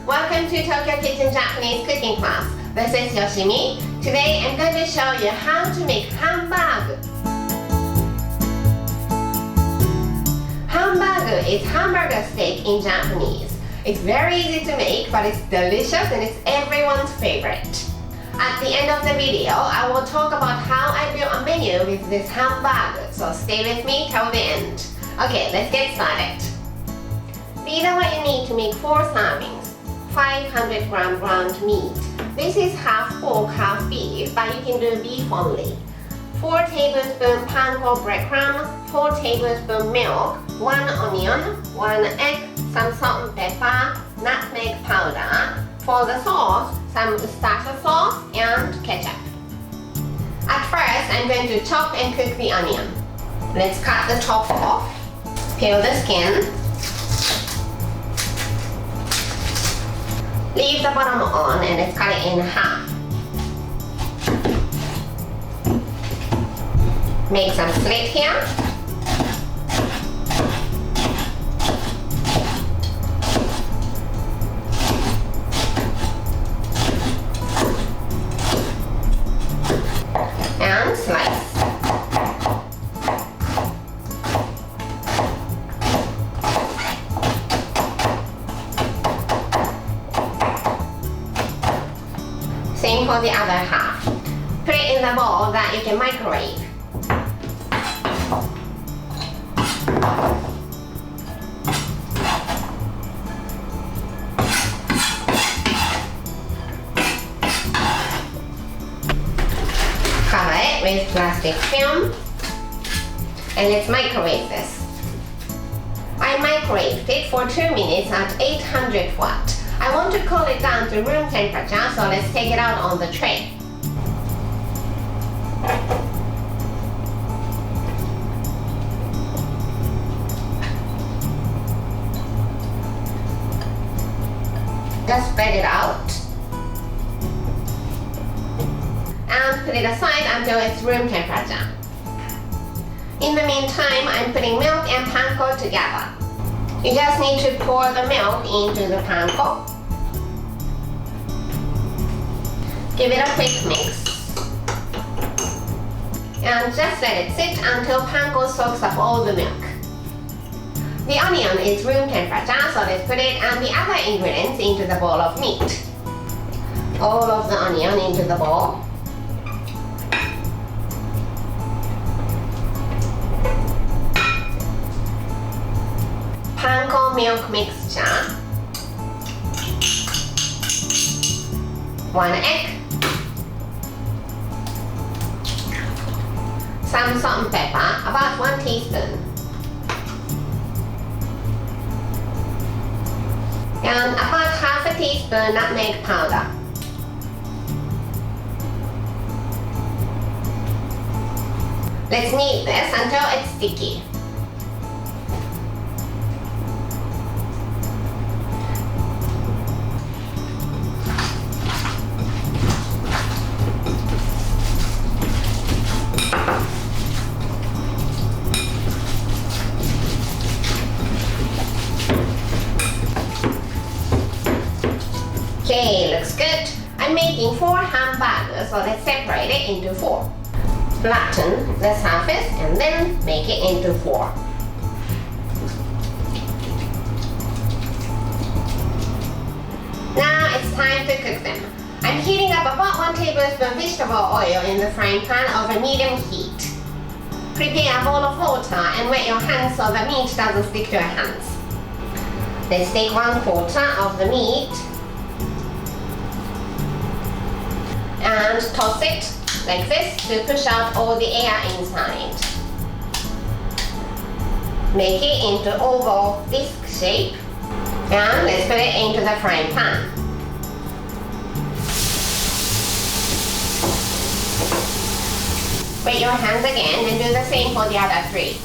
Welcome to Tokyo Kitchen Japanese cooking class. This is Yoshimi. Today I'm going to show you how to make hambagu. Hambagu is hamburger steak in Japanese. It's very easy to make, but it's delicious and it's everyone's favorite. At the end of the video, I will talk about how I built a menu with this hambagu, so stay with me till the end. Okay, let's get started. These are what you need to make 4 servings. 500 gram ground meat. This is half pork, half beef, but you can do beef only. 4 tablespoons panko breadcrumb, 4 tablespoons milk, 1 onion, 1 egg, some salt and pepper, nutmeg powder. For the sauce, some worcestershire sauce and ketchup. At first, I'm going to chop and cook the onion. Let's cut the top off, peel the skin. Leave the bottom on and let's cut it in half. Make some slit here. And slice. Same for the other half. Put it in the bowl that you can microwave. Cover it with plastic film and let's microwave this. I microwaved it for 2 minutes at 800 watt. I want to cool it down to room temperature, so let's take it out on the tray. Just spread it out. And put it aside until it's room temperature. In the meantime, I'm putting milk and panko together. You just need to pour the milk into the panko. Give it a quick mix. And just let it sit until panko soaks up all the milk. The onion is room temperature, so let's put it and the other ingredients into the bowl of meat. All of the onion into the bowl. Panko milk mixture. 1 egg. Some salt and pepper, about 1 teaspoon. And about half a teaspoon nutmeg powder. Let's knead this until it's sticky. Okay, looks good. I'm making 4 hamburgers, so let's separate it into 4. Flatten the surface and then make it into 4. Now it's time to cook them. I'm heating up about 1 tablespoon vegetable oil in the frying pan over medium heat. Prepare a bowl of water and wet your hands so the meat doesn't stick to your hands. Let's take 1/4 of the meat and toss it like this to push out all the air inside. Make it into oval disc shape and let's put it into the frying pan. Wet your hands again and do the same for the other 3.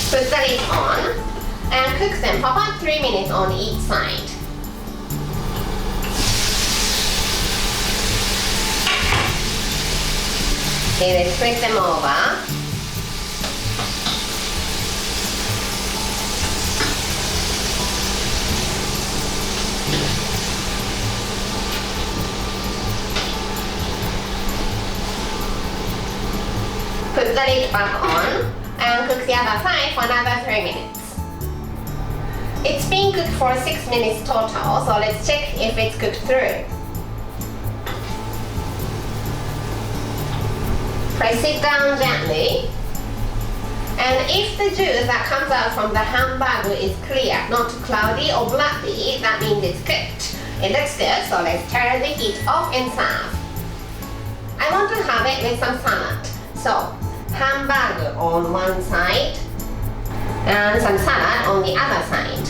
Put the lid on and cook them for about 3 minutes on each side. Okay, let's flip them over. Put the lid back on and cook the other side for another 3 minutes. It's been cooked for 6 minutes total, so let's check if it's cooked through. Press it down gently. And if the juice that comes out from the hamburger is clear, not cloudy or bloody, that means it's cooked. It looks good, so let's turn the heat off and serve. I want to have it with some salad. So, hamburger on one side and some salad on the other side.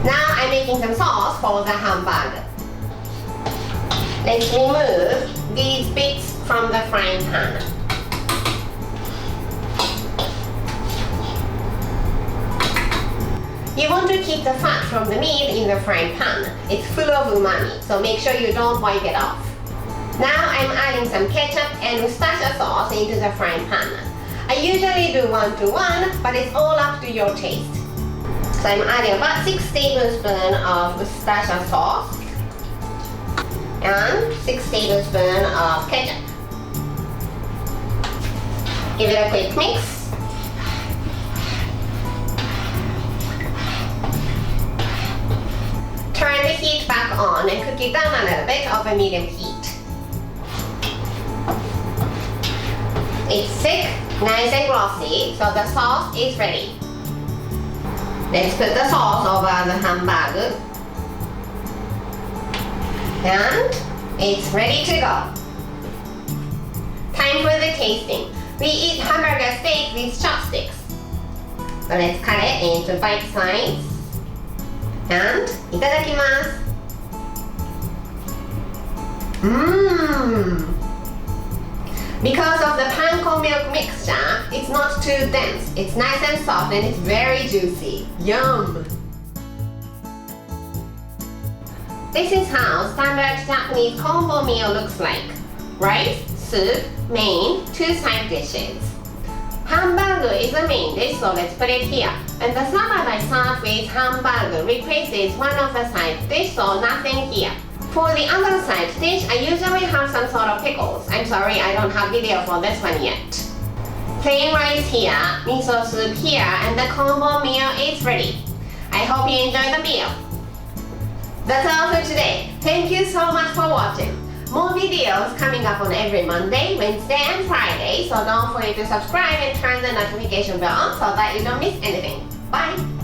Now I'm making some sauce for the hamburger. Let's remove these bits from the frying pan. You want to keep the fat from the meat in the frying pan. It's full of umami, so make sure you don't wipe it off. Now I'm adding some ketchup and worcestershire sauce into the frying pan. I usually do 1 to 1, but it's all up to your taste. So I'm adding about 6 tablespoons of worcestershire sauce and 6 tablespoons of ketchup. Give it a quick mix. Turn the heat back on and cook it down a little bit over medium heat. It's thick, nice and glossy, so the sauce is ready. Let's put the sauce over the hamburger. And it's ready to go. Time for the tasting. We eat hamburger steak with chopsticks. So let's cut it into bite size. And いただきます。Because of the panko milk mixture, it's not too dense. It's nice and soft and it's very juicy. Yum! This is how standard Japanese combo meal looks like. Rice, soup, main, 2 side dishes. Hamburger is the main dish, so let's put it here. And the salad I serve with hamburger replaces one of the side dish, so nothing here. For the other side dish, I usually have some sort of pickles. I'm sorry, I don't have video for this one yet. Plain rice here, miso soup here, and the combo meal is ready. I hope you enjoy the meal. That's all for today. Thank you so much for watching. More videos coming up on every Monday, Wednesday, and Friday, so don't forget to subscribe and turn the notification bell on so that you don't miss anything. Bye!